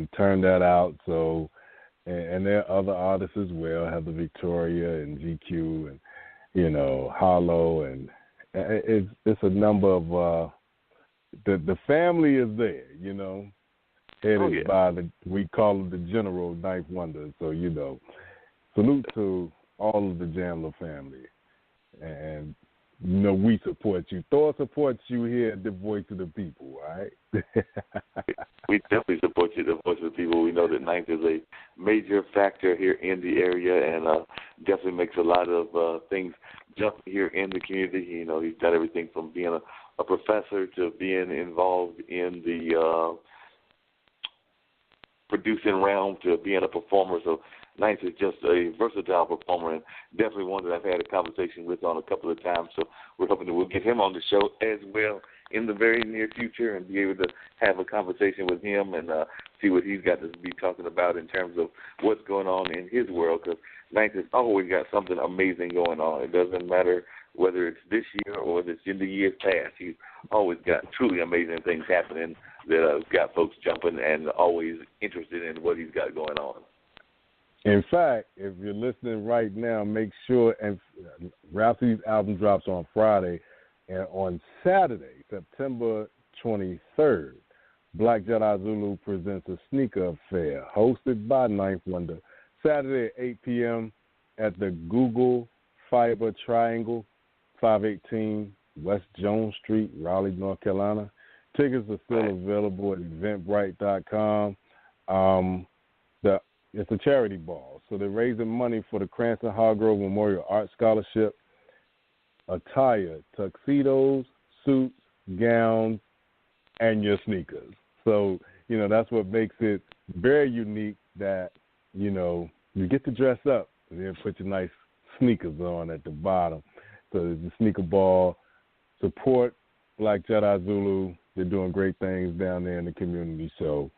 and turn that out. So, and there are other artists as well, Heather Victoria and GQ and, Harlow, and it's a number of, the family is there, headed by we call them the General Ninth Wonder. So, salute to all of the Jamler family. And, we support you. Thor supports you here at the Voice of the People, right? We definitely support you, the Voice of the People. We know that Ninth is a major factor here in the area and definitely makes a lot of things jump here in the community. He's got everything from being a professor to being involved in the producing realm to being a performer. So Ninth is just a versatile performer and definitely one that I've had a conversation with on a couple of times. So we're hoping that we'll get him on the show as well in the very near future and be able to have a conversation with him and see what he's got to be talking about in terms of what's going on in his world, because Ninth has always got something amazing going on. It doesn't matter whether it's this year or whether it's in the years past. He's always got truly amazing things happening that have got folks jumping and always interested in what he's got going on. In fact, if you're listening right now, make sure, and Ralphie's album drops on Friday, and on Saturday, September 23rd, Black Jedi Zulu presents a sneaker affair hosted by Ninth Wonder, Saturday at 8 p.m. at the Google Fiber Triangle, 518 West Jones Street, Raleigh, North Carolina. Tickets are still available at eventbrite.com. It's a charity ball, so they're raising money for the Cranston Hargrove Memorial Art Scholarship. Attire, tuxedos, suits, gowns, and your sneakers. So, that's what makes it very unique that, you get to dress up and then put your nice sneakers on at the bottom. So there's the sneaker ball. Support Black Jedi Zulu. They're doing great things down there in the community. So,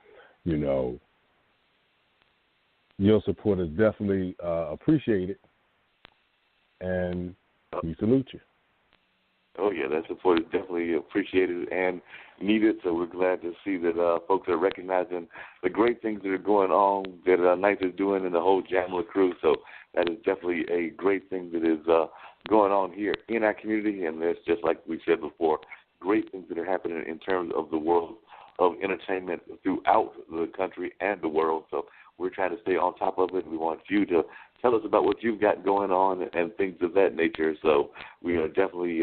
your support is definitely appreciated, and we salute you. Oh, yeah, that support is definitely appreciated and needed, so we're glad to see that folks are recognizing the great things that are going on that Ninth is doing and the whole Jamla crew, so that is definitely a great thing that is going on here in our community, and there's, just like we said before, great things that are happening in terms of the world of entertainment throughout the country and the world, so we're trying to stay on top of it. We want you to tell us about what you've got going on and things of that nature. So we are definitely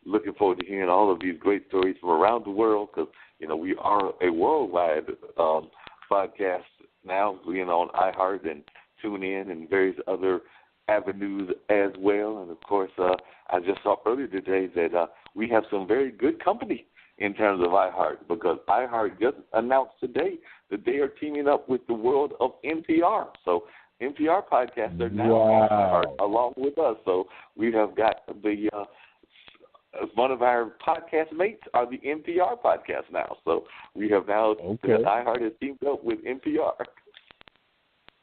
looking forward to hearing all of these great stories from around the world because, we are a worldwide podcast now, being on iHeart and TuneIn and various other avenues as well. And, of course, I just saw earlier today that we have some very good company in terms of iHeart, because iHeart just announced today that they are teaming up with the world of NPR. So NPR podcasts are now on iHeart along with us. So we have got the one of our podcast mates are the NPR podcast now. So we have now iHeart has teamed up with NPR.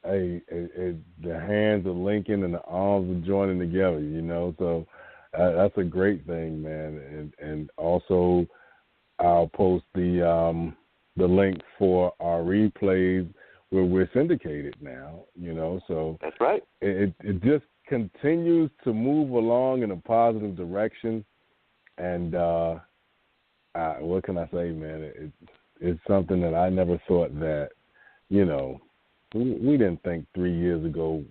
Hey, the hands are linking and the arms are joining together, So that's a great thing, man. And also, I'll post the link for our replays where we're syndicated now, So that's right. It just continues to move along in a positive direction, and what can I say, man? It's something that I never thought that, we didn't think 3 years ago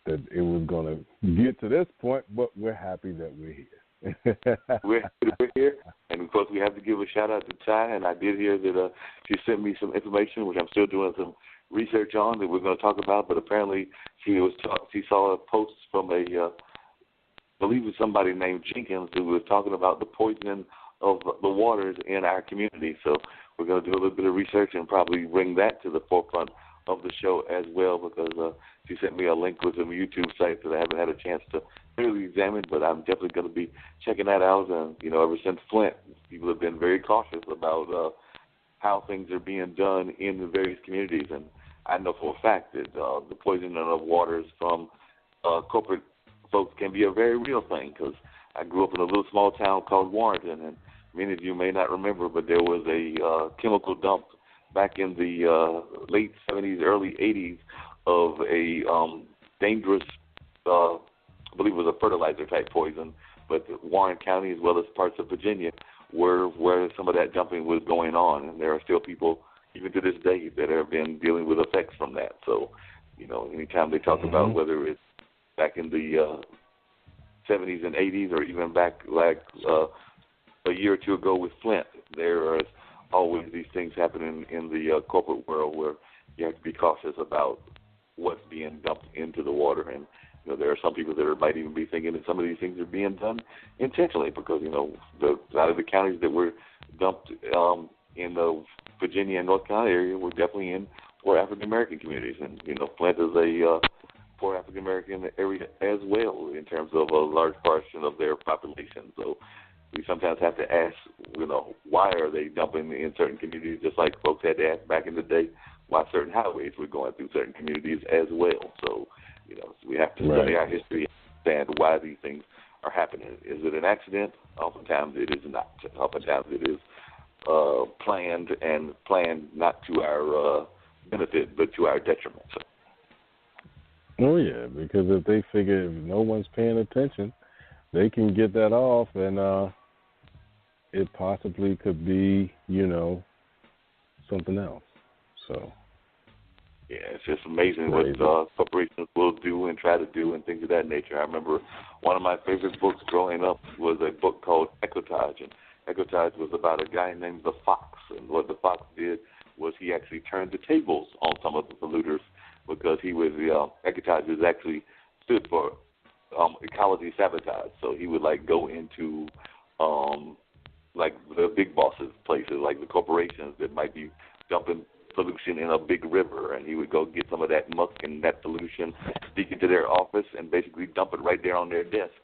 that it was going to get to this point, but we're happy that we're here. We're here, and of course we have to give a shout out to Ty, and I did hear that she sent me some information, which I'm still doing some research on that we're going to talk about. But apparently she saw a post from I believe it was somebody named Jenkins who was talking about the poisoning of the waters in our community. So we're going to do a little bit of research and probably bring that to the forefront of the show as well, because she sent me a link with some YouTube sites that I haven't had a chance to really examine, but I'm definitely going to be checking that out. And, ever since Flint, people have been very cautious about how things are being done in the various communities. And I know for a fact that the poisoning of waters from corporate folks can be a very real thing, because I grew up in a little small town called Warrenton, and many of you may not remember, but there was a chemical dump back in the late 70s, early 80s of a dangerous, I believe it was a fertilizer-type poison, but Warren County as well as parts of Virginia were where some of that dumping was going on, and there are still people, even to this day, that have been dealing with effects from that. So, anytime they talk about whether it's back in the 70s and 80s or even back like a year or two ago with Flint, there are always these things happening in the corporate world where you have to be cautious about what's being dumped into the water. And there are some people that might even be thinking that some of these things are being done intentionally because, a lot of the counties that were dumped in the Virginia and North Carolina area were definitely in poor African-American communities. And, Flint is a poor African-American area as well in terms of a large portion of their population. So we sometimes have to ask, why are they dumping in certain communities, just like folks had to ask back in the day why certain highways were going through certain communities as well. So, we have to study our history and understand why these things are happening. Is it an accident? Oftentimes it is not. Oftentimes it is planned not to our benefit, but to our detriment. Oh, yeah, because if they figure if no one's paying attention, they can get that off, and it possibly could be, something else. So. Yeah, it's just amazing what corporations will do and try to do and things of that nature. I remember one of my favorite books growing up was a book called Equitage, and Equitage was about a guy named the Fox, and what the Fox did was he actually turned the tables on some of the polluters because he was Equitage was actually stood for ecology sabotage. So he would go into like the big bosses places, like the corporations that might be dumping pollution in a big river, and he would go get some of that muck and that pollution, sneak into their office, and basically dump it right there on their desk.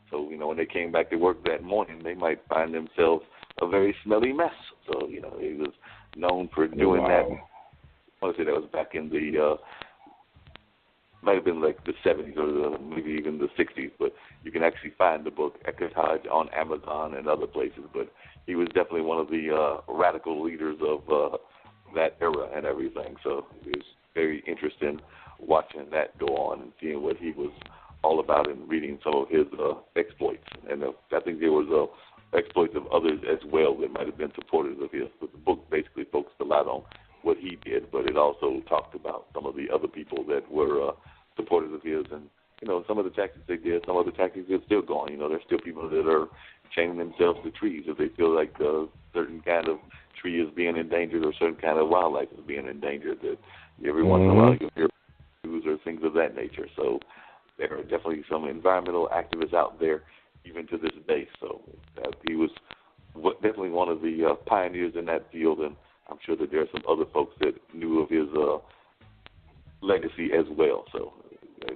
So, when they came back to work that morning, they might find themselves a very smelly mess. So, he was known for doing that. I want to say that was back in the, might have been like the 70s or maybe even the 60s, but you can actually find the book Equitage on Amazon and other places. But he was definitely one of the radical leaders of that era and everything. So it was very interesting watching that go on and seeing what he was all about and reading some of his exploits. And I think there was exploits of others as well that might have been supporters of his. But the book basically focused a lot on what he did, but it also talked about some of the other people that were supporters of his and, some of the tactics they did, some of the tactics are still going. There's still people that are chaining themselves to trees if they feel like a certain kind of tree is being endangered or certain kind of wildlife is being endangered, that every once in a while you'll hear news or things of that nature. So there are definitely some environmental activists out there even to this day. So he was definitely one of the pioneers in that field, and I'm sure that there are some other folks that knew of his legacy as well. So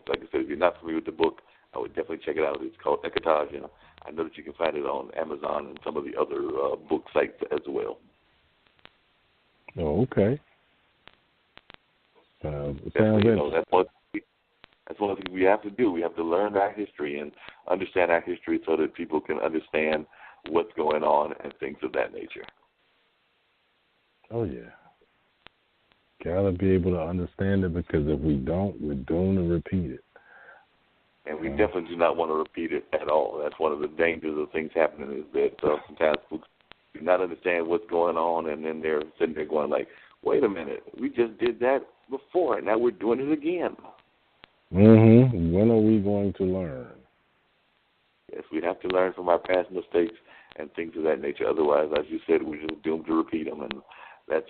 like I said, if you're not familiar with the book, I would definitely check it out. It's called Equitage, and I know that you can find it on Amazon and some of the other book sites as well. Oh, okay. Sounds interesting. That's one of the things we have to do. We have to learn our history and understand our history so that people can understand what's going on and things of that nature. Oh, yeah. Got to be able to understand it, because if we don't, we're doomed to repeat it. And we definitely do not want to repeat it at all. That's one of the dangers of things happening, is that sometimes folks do not understand what's going on, and then they're sitting there going like, wait a minute, we just did that before, and now we're doing it again. Mm-hmm. When are we going to learn? Yes, we have to learn from our past mistakes and things of that nature. Otherwise, as you said, we're just doomed to repeat them, and that's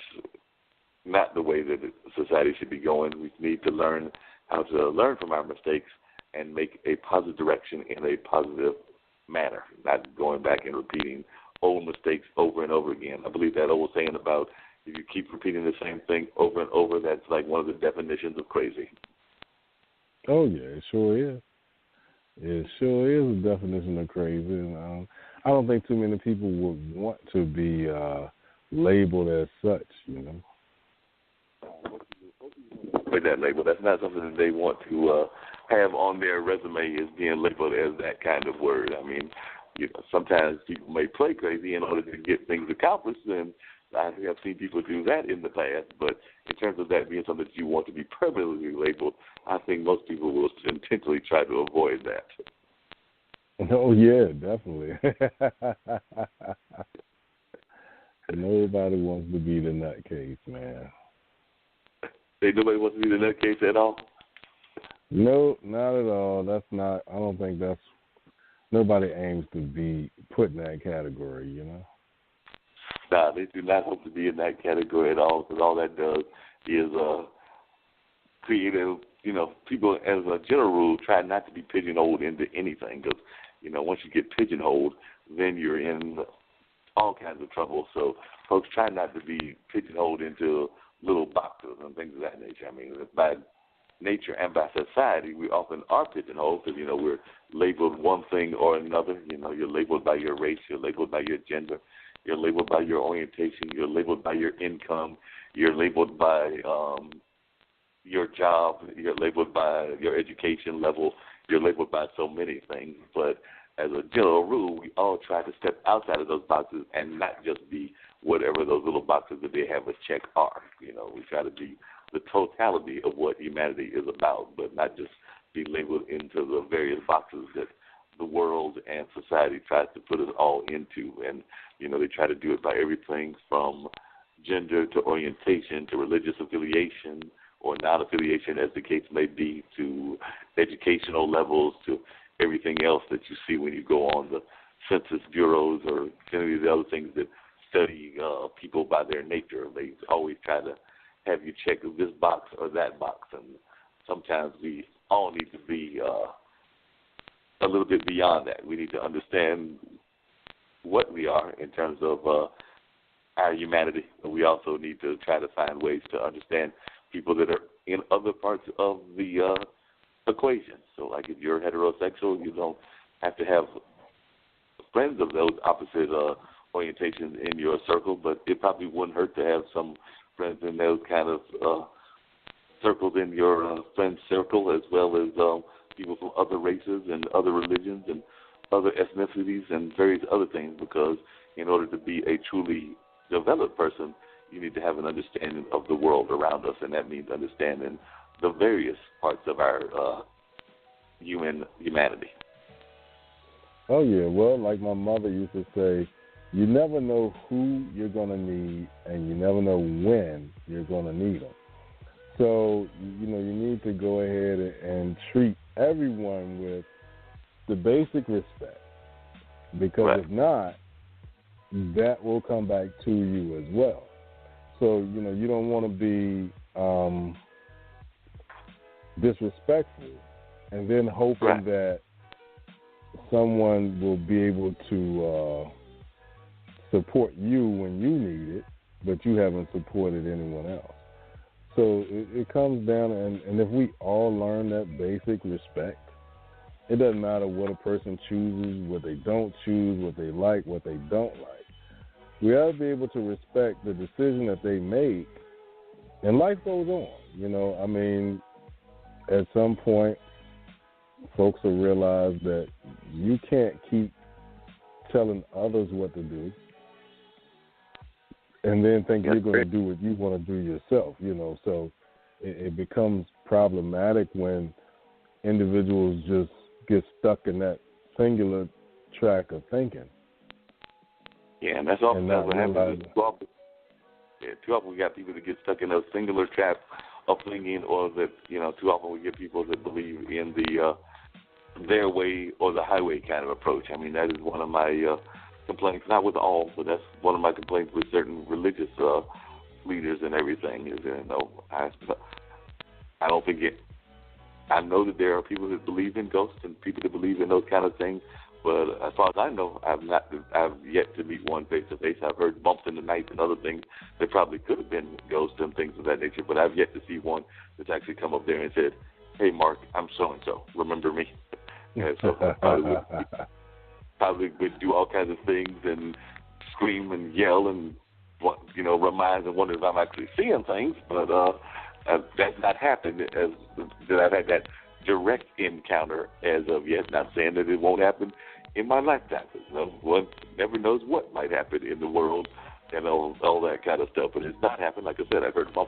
not the way that society should be going. We need to learn how to learn from our mistakes and make a positive direction in a positive manner, not going back and repeating old mistakes over and over again. I believe that old saying about if you keep repeating the same thing over and over, that's like one of the definitions of crazy. Oh, yeah, it sure is. It sure is a definition of crazy. And, I don't think too many people would want to be labeled as such, With that label, that's not something that they want to have on their resume, as being labeled as that kind of word. I mean, sometimes people may play crazy in order to get things accomplished, and I have seen people do that in the past, but in terms of that being something that you want to be permanently labeled, I think most people will intentionally try to avoid that. Oh, yeah, definitely. Nobody wants to be the nutcase, man. Nobody wants to be the nutcase at all? No, not at all. I don't think nobody aims to be put in that category, you know? Nah, they do not hope to be in that category at all, because all that does is create people, as a general rule, try not to be pigeonholed into anything, because, once you get pigeonholed, then you're in all kinds of trouble. So folks try not to be pigeonholed into little boxes and things of that nature. I mean, by nature and by society, we often are pigeonholed because, we're labeled one thing or another. You're labeled by your race, you're labeled by your gender, you're labeled by your orientation, you're labeled by your income, you're labeled by your job, you're labeled by your education level, you're labeled by so many things. But as a general rule, we all try to step outside of those boxes and not just be whatever those little boxes that they have us check are. We try to be the totality of what humanity is about, but not just be labeled into the various boxes that the world and society tries to put us all into. And, they try to do it by everything from gender to orientation to religious affiliation or non-affiliation, as the case may be, to educational levels, to everything else that you see when you go on the census bureaus or any of the other things that study people by their nature. They always try to have you check this box or that box, and sometimes we all need to be a little bit beyond that. We need to understand what we are in terms of our humanity. We also need to try to find ways to understand people that are in other parts of the equation. So, like if you're heterosexual, you don't have to have friends of those opposite orientations in your circle, but it probably wouldn't hurt to have some friends in those kind of circles in your friend circle, as well as people from other races and other religions and other ethnicities and various other things, because in order to be a truly developed person, you need to have an understanding of the world around us, and that means understanding the various parts of our humanity. Oh, yeah. Well, like my mother used to say, you never know who you're going to need, and you never know when you're going to need them. So, you need to go ahead and treat everyone with the basic respect, because right. If not, that will come back to you as well. So, you don't want to be disrespectful and then hoping right. that someone will be able to support you when you need it, but you haven't supported anyone else. So it comes down, and if we all learn that basic respect, it doesn't matter what a person chooses, what they don't choose, what they like, what they don't like. We ought to be able to respect the decision that they make, and life goes on. At some point, folks will realize that you can't keep telling others what to do and then think you're going to do what you want to do yourself, So it becomes problematic when individuals just get stuck in that singular track of thinking. Yeah, and that's often what happens. Too often we got people that get stuck in a singular trap of thinking, or that, too often we get people that believe in the their way or the highway kind of approach. That is one of my complaints, not with all, but that's one of my complaints with certain religious leaders and everything, is, I don't think it. I know that there are people that believe in ghosts and people that believe in those kind of things, but as far as I know, I've yet to meet one face to face. I've heard bumps in the night and other things that probably could have been ghosts and things of that nature, but I've yet to see one that's actually come up there and said, "Hey, Mark, I'm so and so. Remember me?" And so probably would do all kinds of things and scream and yell and remind and wonder if I'm actually seeing things, but that's not happened that I've had that direct encounter as of yet. Not saying that it won't happen in my lifetime. One never knows what might happen in the world and all that kind of stuff. But it's not happened. Like I said, I've heard my